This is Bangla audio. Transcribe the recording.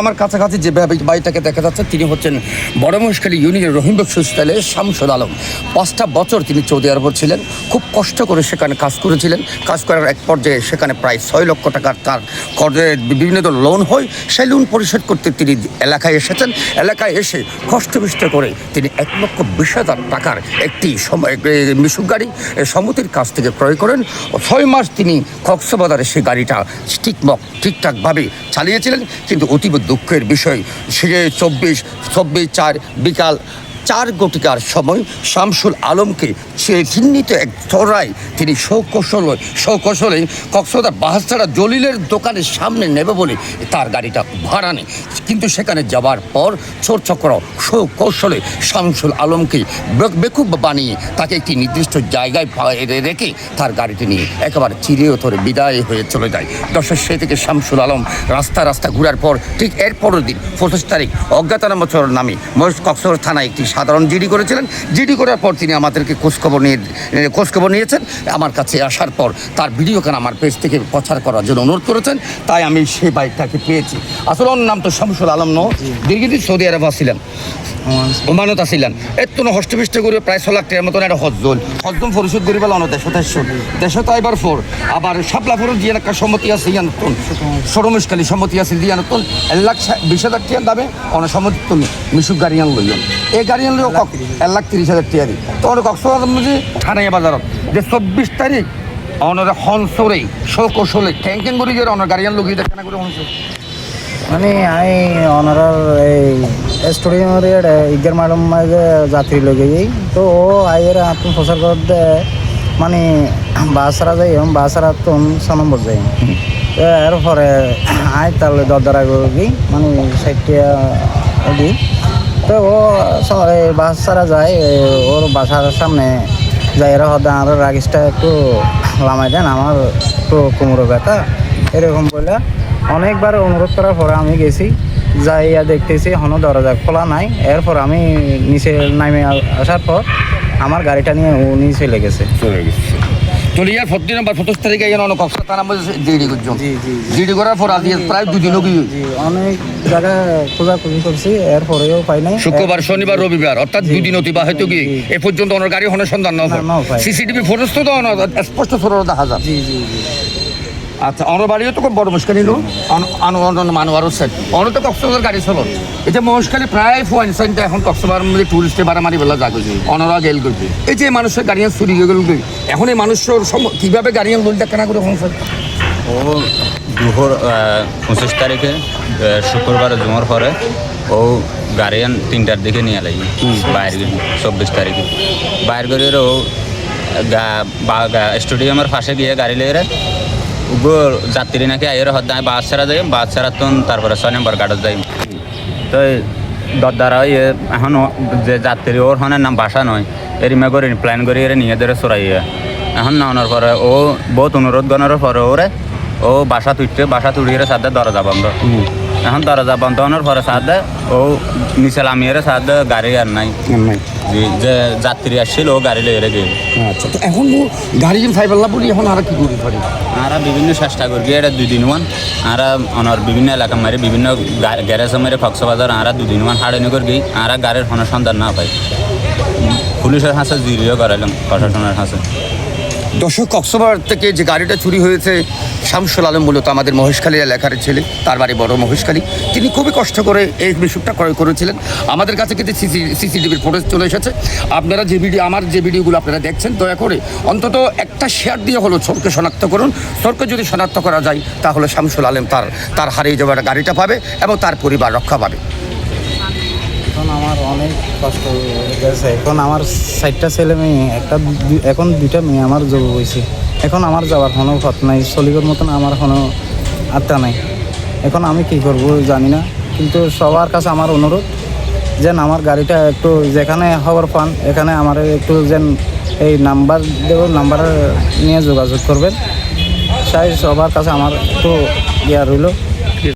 আমার কাছাকাছি যে বাড়িটাকে দেখা যাচ্ছে তিনি হচ্ছেন বড় মহেশখালী ইউনিয়নের রহিমবক্স স্টাইলে শামসুল আলম। 5টা বছর তিনি সৌদি আরব ছিলেন, খুব কষ্ট করে সেখানে কাজ করেছিলেন। কাজ করার এক পর্যায়ে সেখানে প্রায় 6 লক্ষ টাকার তার বিভিন্ন লোন হয়। সেই লোন পরিশোধ করতে তিনি এলাকায় এসেছেন। এলাকায় এসে কষ্টবিষ্ট করে তিনি 1,20,000 টাকার একটি মিশুক গাড়ি সমিতির কাছ থেকে ক্রয় করেন। 6 মাস তিনি কক্সবাজারে সেই গাড়িটা ঠিকঠাকভাবে চালিয়েছিলেন। কিন্তু অতীব দুঃখের বিষয়, সে 24/4 বিকাল 4 ঘটিকার সময় শামসুল আলমকে সে চিহ্নিত এক চড়াই তিনি সৌকৌশলে কক্সবাজার বাহাছাড়া জলিলের দোকানের সামনে নেবে বলে তার গাড়িটা ভাড়া নেয়। কিন্তু সেখানে যাওয়ার পর চোর চক্র সৌকৌশলে শামসুল আলমকে বেকুব বানিয়ে তাকে একটি নির্দিষ্ট জায়গায় রেখে তার গাড়িটি নিয়ে একেবারে চিরতরে বিদায় হয়ে চলে যায়। দর্শক, সে থেকে শামসুল আলম রাস্তা ঘুরার পর ঠিক এর পরের দিন 25 তারিখ অজ্ঞাতনামা নামে কক্সবাজার থানায় একটি সাধারণ জিডি করেছিলেন। জিডি করার পর তিনি আমাদেরকে খোঁজখবর নিয়েছেন। আমার কাছে আসার পর তার ভিডিওখান আমার পেজ থেকে প্রচার করার জন্য অনুরোধ করেছেন। তাই আমি সেই বাইকটাকে পেয়েছি। আসলে ওর নাম তো শামসুল আলম দীর্ঘদিন সৌদি আরব আসছিলেন, ওমানত আসছিলেন। এর তো হষ্টপিষ্ট করে প্রায় 6 লাখ টাকার মতন একটা হজম পরিশোধ করি পেলাম দেশত এবার ফোর আবার সাপলা ফোর দিয়ে একটা সম্মতি আছে ইয়ানতন সরমেশকালী সম্মতি আছে দিয়ানতন 1,20,000 টাকা দামে অনসম্মতি তুমি মিশুক গাড়িয়ান লইলেন। এই গাড়িয়ান লইও 1,30,000 টাকা দিই। তো কক্সবাজার মধ্যে থানায় বাজারত যে 24 তারিখ অনরে হনসরে সৌকৌশলে ক্যাঙ্কেন করি যে অনার গাড়িয়ান লগিয়ে দেখা করে হনস মানে আমি অনারার এই স্টুডিওর ইগের ম্যাডাম যাত্রী লগে যাই। তো ও আইয়ের আপনি প্রচার করতে মানে বাসারা যাই বাসারা তো 6 নম্বর যাই। তো এরপরে আয় তাহলে দরদারা গিয়ে মানে 60 টাকা দিই। তো ও বাসারা যায়, ওর বাসার সামনে যাই এরা হতে আর রাগিসটা একটু লামাই দেন, আমার একটু কোমরে ব্যথা এরকম বলে অনেকবার অনুরোধ করার পরে আমি গেছি, যাইয়া দেখতেছি এখনো দরজা খোলা নাই। এরপর আমি নিচে নামে আসার পর আমার গাড়িটা নিয়ে ও নিচে চলে গেছে। তলিয়ার 14 নম্বর 25 তারিখে কক্সবাজার থানা মধ্যে জিডি করার পর আজ প্রায় 2 দিন হয়ে অনেক জায়গায় খোঁজাখুঁজি করছি, এরপরেও পাই নাই। শুক্রবার, শনিবার, রবিবার অর্থাৎ 2 দিন অতিবাহিত গিয়ে এ পর্যন্ত ওনার গাড়ি হনের সন্ধান না হয়। সিসিটিভি ফুটেজ তো স্পষ্ট দেখা যায়। আচ্ছা, আমার বাড়িও তো খুব বড় মহেশখালী মানুয়ারও সেট অনেক তো কক্সবাজার গাড়ি চলো। এই যে মহেশখালী প্রায় পয়েন্ট সাইনটা এখন কক্সবাজার মধ্যে টুরিস্টে ভাড়া মারি বেলা যা গেছে অনরা গেল করছে। এই যে মানুষের গাড়িয়ান চুরি হয়ে গেল এখন এই মানুষের কীভাবে গাড়িয়ান বলতে কেনা করে সংসার ও 25 তারিখে শুক্রবার জুমার পরে ও গাড়িয়ান 3টার দিকে নিয়ে লাগি বাইর 24 তারিখে বাইর করে ও স্টেডিয়ামের পাশে গিয়ে গাড়ি লেগে যাত্রী নাকি আইয়ের হদ্দায় বাচ্চারা যাই বাচ্চারা তো তারপরে 6 নম্বর গাড়ত যাই। তো দরদারা এখন যে যাত্রী ওর হনের নাম বাসা নয় এরিমা করে প্ল্যান করি এর নিয়ে ধরে চড়াইয়া এখন নাওয়ার পরে ও বহুত অনুরোধ গণার পরে ও বাসা তুড়িয়ে সাথে দরজা বন্ধ। এখন দরজা বন্ধ হওয়ার পরে সাথে ও নিচে লামিয়ে সাথে গাড়ি আর নাই, যে যাত্রী আসছিল ও গাড়ি লেগে গিয়ে। আচ্ছা, তো এখন গাড়ি ফাইবাল্লা বলি এখন আর কি করি পারি আর বিভিন্ন চেষ্টা করি এটা 2 দিন আর অনার বিভিন্ন এলাকা মারি বিভিন্ন গ্যারেজ মারি কক্সবাজার আর 2 দিন হাড়ানি করি আর গাড়ির কোনো সন্ধান না পাই। পুলিশের হাতে জিরিও করাইলাম প্রশাসনের হাতে। দর্শক, কক্সবাজার থেকে যে গাড়িটা চুরি হয়েছে শামসুল আলম মূলত আমাদের মহেশখালী এলাকার ছেলে, তার বাড়ি বড় মহেশখালী। তিনি খুবই কষ্ট করে এই মিশুকটা ক্রয় করেছিলেন। আমাদের কাছে কিন্তু সিসিটিভির ফুটেজ চলে এসেছে। আপনারা আমার যে ভিডিওগুলো আপনারা দেখছেন, দয়া করে অন্তত একটা শেয়ার দিয়ে হলো চোরকে শনাক্ত করুন। চোরকে যদি শনাক্ত করা যায় তাহলে শামসুল আলম তার হারিয়ে যাওয়ার গাড়িটা পাবে এবং তার পরিবার রক্ষা পাবে। এখন আমার অনেক কষ্ট হয়ে গেছে। এখন আমার 4টা ছেলে মেয়ে এখন 2টা মেয়ে আমার যোগ হয়েছে। এখন আমার যাওয়ার কোনো পথ নাই, চলিবার মতন আমার কোনো আত্মা নাই। এখন আমি কি করব জানি না। কিন্তু সবার কাছে আমার অনুরোধ যেন আমার গাড়িটা একটু যেখানে খবর পান এখানে আমার একটু যেন এই নাম্বার দেব, নাম্বার নিয়ে যোগাযোগ করবেন। তাই সবার কাছে আমার একটু ইয়া রইল।